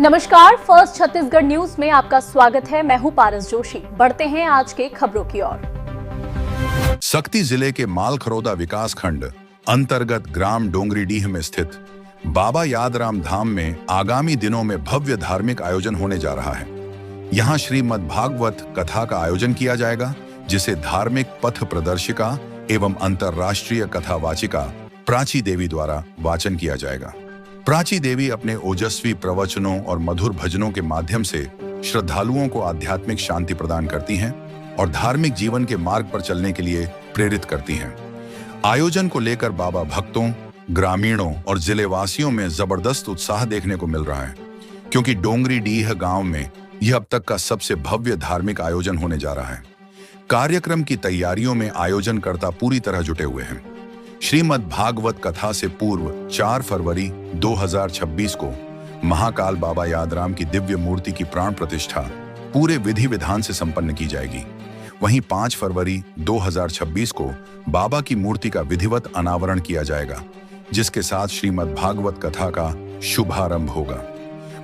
नमस्कार, first Chhattisgarh news में आपका स्वागत है। मैं हूं पारस जोशी। बढ़ते हैं आज के खबरों की ओर। सक्ती जिले के मालखरौदा विकास खंड अंतर्गत ग्राम डोंगरीडीह में स्थित बाबा यादराम धाम में आगामी दिनों में भव्य धार्मिक आयोजन होने जा रहा है। यहां श्रीमद् भागवत कथा का आयोजन किया जाएगा, जिसे धार्मिक पथ प्रदर्शिका एवं अंतर्राष्ट्रीय कथावाचिका प्राची देवी द्वारा वाचन किया जाएगा। प्राची देवी अपने ओजस्वी प्रवचनों और मधुर भजनों के माध्यम से श्रद्धालुओं को आध्यात्मिक शांति प्रदान करती हैं और धार्मिक जीवन के मार्ग पर चलने के लिए प्रेरित करती हैं। आयोजन को लेकर बाबा भक्तों, ग्रामीणों और जिलेवासियों में जबरदस्त उत्साह देखने को मिल रहा है, क्योंकि डोंगरीडीह गांव में यह अब तक का सबसे भव्य धार्मिक आयोजन होने जा रहा है। कार्यक्रम की तैयारियों में आयोजनकर्ता पूरी तरह जुटे हुए हैं। श्रीमद् भागवत कथा से पूर्व 4 फरवरी 2026 को महाकाल बाबा यादराम की दिव्य मूर्ति की प्राण प्रतिष्ठा पूरे विधि विधान से संपन्न की जाएगी। वहीं 5 फरवरी 2026 को बाबा की मूर्ति का विधिवत अनावरण किया जाएगा, जिसके साथ श्रीमद् भागवत कथा का शुभारंभ होगा।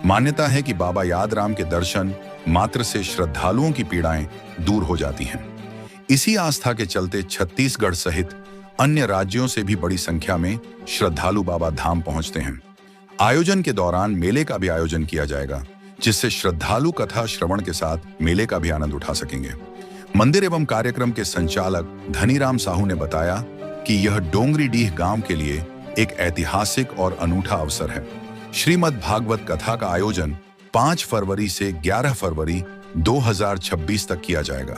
मान्यता है कि बाबा यादराम के दर्शन मात्र से श्रद्धालुओं की पीड़ाएं दूर हो जाती हैं। इसी आस्था के चलते छत्तीसगढ़ सहित अन्य राज्यों से भी बड़ी संख्या में श्रद्धालु बाबा धाम पहुंचते हैं। आयोजन के दौरान मेले का भी आयोजन किया जाएगा, जिससे श्रद्धालु कथा श्रवण के साथ मेले का भी आनंद उठा सकेंगे। मंदिर एवं कार्यक्रम के संचालक धनीराम साहू ने बताया कि यह डोंगरीडीह गांव के लिए एक ऐतिहासिक और अनूठा अवसर है। श्रीमद् भागवत कथा का आयोजन 5 फरवरी से 11 फरवरी 2026 तक किया जाएगा।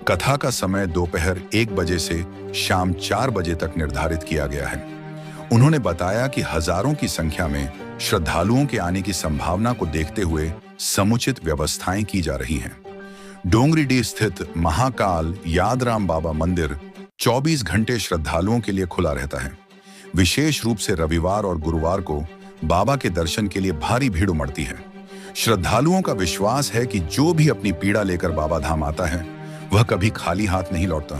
कथा का समय दोपहर 1 बजे से शाम 4 बजे तक निर्धारित किया गया है। उन्होंने बताया कि हजारों की संख्या में श्रद्धालुओं के आने की संभावना को देखते हुए समुचित व्यवस्थाएं की जा रही हैं। डोंगरीडीह स्थित महाकाल यादराम बाबा मंदिर 24 घंटे श्रद्धालुओं के लिए खुला रहता है। विशेष रूप से रविवार और गुरुवार को बाबा के दर्शन के लिए भारी भीड़ उमड़ती है। श्रद्धालुओं का विश्वास है कि जो भी अपनी पीड़ा लेकर बाबा धाम आता है, वह कभी खाली हाथ नहीं लौटता।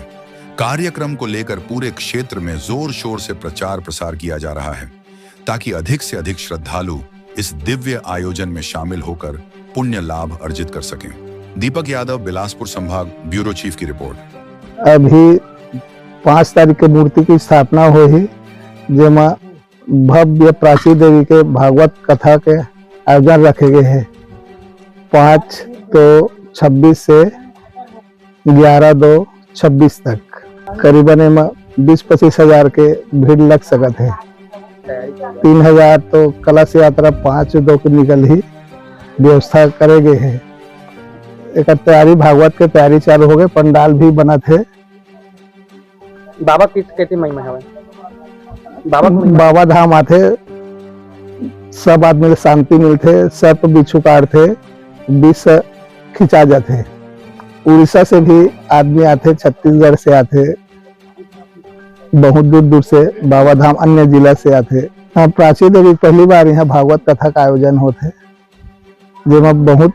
कार्यक्रम को लेकर पूरे क्षेत्र में जोर शोर से प्रचार प्रसार किया जा रहा है, ताकि अधिक से अधिक श्रद्धालु इस दिव्य आयोजन में शामिल होकर पुण्य लाभ अर्जित कर सकें। दीपक यादव, बिलासपुर संभाग ब्यूरो चीफ की रिपोर्ट। अभी 5 तारीख के मूर्ति की स्थापना हुई, जेमा भव्य प्राची देवी के भागवत कथा के आयोजन रखे गए हैं। 5 तो 26 से 11/2/26 तक करीबन 20-25 हजार के भीड़ लग सकते हैं। 3000 तो कलश यात्रा 5/2 की निकल ही व्यवस्था करे गए हैं। एक तैयारी भागवत के तैयारी चालू हो गए, पंडाल भी बना थे। बाबा कितनी महिमा है? बाबा धाम आते सब आदमी को शांति मिलते, सर्प बिच्छू काटते, विष खिंचा जाते। उड़ीसा से भी आदमी आते, छत्तीसगढ़ से आते, बहुत दूर दूर से बाबा धाम अन्य जिला से आते। हाँ, प्राची देवी पहली बार यहाँ भागवत कथा का आयोजन होते, जिसमें बहुत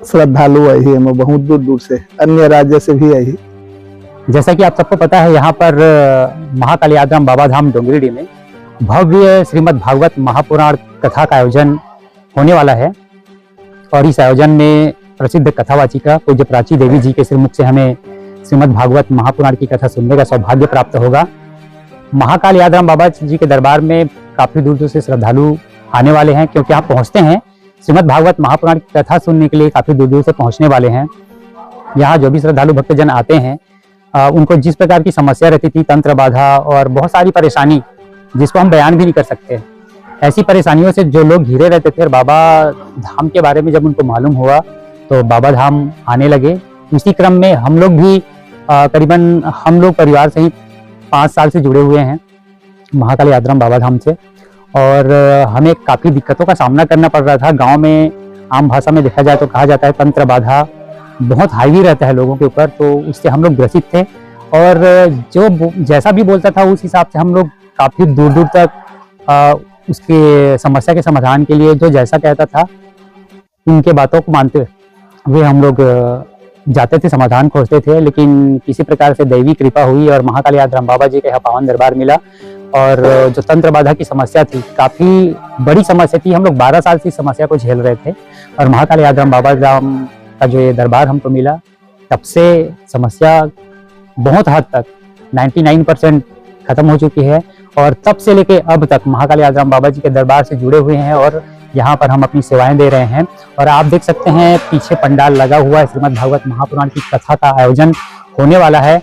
श्रद्धालु आई है, बहुत दूर दूर से अन्य राज्य से भी आई। जैसा कि आप सबको पता है, यहाँ पर महाकाल यादराम बाबा धाम डोंगरीडीह में भव्य श्रीमद् भागवत महापुराण कथा का आयोजन होने वाला है। और इस आयोजन में प्रसिद्ध कथावाचिका पूज्य प्राची देवी जी के श्रीमुख से हमें श्रीमद् भागवत महापुराण की कथा सुनने का सौभाग्य प्राप्त होगा। महाकाल यादराम बाबा जी के दरबार में काफी दूर दूर से श्रद्धालु आने वाले हैं, क्योंकि यहाँ पहुँचते हैं श्रीमद् भागवत महापुराण की कथा सुनने के लिए काफी दूर दूर से पहुँचने वाले हैं। यहाँ जो भी श्रद्धालु भक्तजन आते हैं, उनको जिस प्रकार की समस्या रहती थी, तंत्र बाधा और बहुत सारी परेशानी जिसको हम बयान भी नहीं कर सकते, ऐसी परेशानियों से जो लोग घिरे रहते थे, और बाबा धाम के बारे में जब उनको मालूम हुआ तो बाबा धाम आने लगे। उसी क्रम में हम लोग भी करीबन हम लोग परिवार से ही 5 साल से जुड़े हुए हैं महाकाल यादराम बाबा धाम से, और हमें काफ़ी दिक्कतों का सामना करना पड़ रहा था। गांव में आम भाषा में देखा जाए तो कहा जाता है तंत्र बाधा बहुत हाईवी रहता है लोगों के ऊपर, तो उससे हम लोग ग्रसित थे। और जो जैसा भी बोलता था उस हिसाब से हम लोग काफ़ी दूर दूर तक उसके समस्या के समाधान के लिए जो जैसा कहता था उनके बातों को मानते हुए हम लोग जाते थे, समाधान खोजते थे। लेकिन किसी प्रकार से दैवी कृपा हुई और महाकाल यादराम बाबा जी का यह पावन दरबार मिला, और जो तंत्र बाधा की समस्या थी, काफी बड़ी समस्या थी। हम लोग 12 साल से इस समस्या को झेल रहे थे और महाकाली आश्रम बाबा धाम का जो ये दरबार हमको मिला, तब से समस्या बहुत हद तक 99% खत्म हो चुकी है। और तब से लेके अब तक महाकाली आश्रम बाबा जी के दरबार से जुड़े हुए हैं और यहाँ पर हम अपनी सेवाएं दे रहे हैं। और आप देख सकते हैं पीछे पंडाल लगा हुआ है, श्रीमद् भागवत महापुराण की कथा का आयोजन होने वाला है।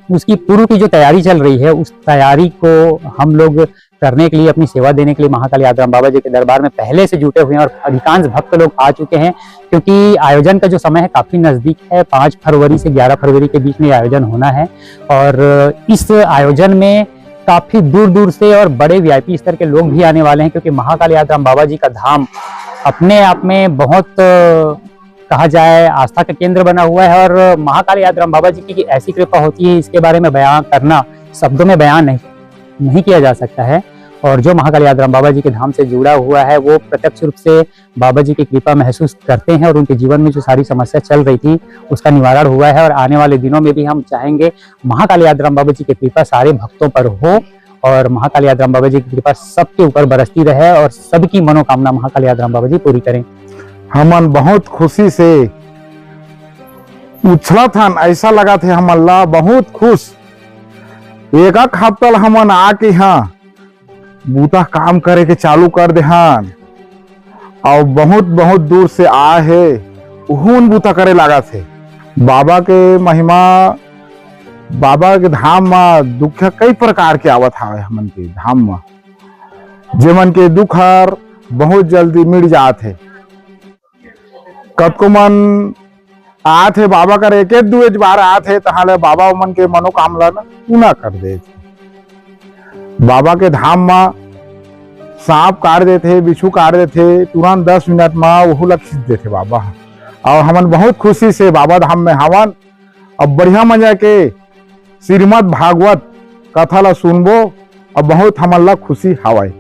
उसकी पूर्व की जो तैयारी चल रही है, उस तैयारी को हम लोग करने के लिए, अपनी सेवा देने के लिए महाकाली आश्रम बाबा जी के दरबार में पहले से जुटे हुए हैं और अधिकांश भक्त लोग आ चुके हैं, क्योंकि आयोजन का जो समय है काफी नजदीक है। 5 फरवरी से 11 फरवरी के बीच में आयोजन होना है और इस आयोजन में काफी दूर दूर से और बड़े वीआईपी स्तर के लोग भी आने वाले हैं, क्योंकि महाकाली आश्रम बाबा जी का धाम अपने आप में बहुत कहा जाए आस्था का केंद्र बना हुआ है। और महाकाली आश्रम बाबा जी की ऐसी कृपा होती है, इसके बारे में बयान करना शब्दों में बयान नहीं किया जा सकता है। और जो महाकाली आश्रम बाबा जी के धाम से जुड़ा हुआ है, वो प्रत्यक्ष रूप से बाबा जी की कृपा महसूस करते हैं और उनके जीवन में जो सारी समस्या चल रही थी उसका निवारण हुआ है। और आने वाले दिनों में भी हम चाहेंगे महाकाली आश्रम बाबा जी की कृपा सारे भक्तों पर हो और महाकाली आश्रम बाबा जी की कृपा सबके ऊपर बरसती रहे और सबकी मनोकामना महाकाली आश्रम बाबा जी पूरी करें। हमन बहुत खुशी से उछला था, ऐसा लगा थे हम अल्लाह बहुत खुश। एक हफ्ता हमन आके यहाँ बूता काम करे के चालू कर दे हन और बहुत बहुत दूर से आए है उहुन बूता करे लगा थे। बाबा के महिमा, बाबा के धाम में दुख कई प्रकार के आवत है। हमन के धाम में जेमन के दुख हर बहुत जल्दी मिट जात है। कतको मन आत है बाबा कर एक दो बार आत है, तहाले बाबा मन के मनोकामना पूरा कर दे। बाबा के धाम में सांप काट देते, बिच्छू काट देते, तुरंत 10 मिनट में वह खींच देते बाबा। और हमन बहुत खुशी से बाबा धाम में हवन। अब बढ़िया मजा के श्रीमद् भागवत कथा ला सुनबो और बहुत हमन ला खुशी हवाई।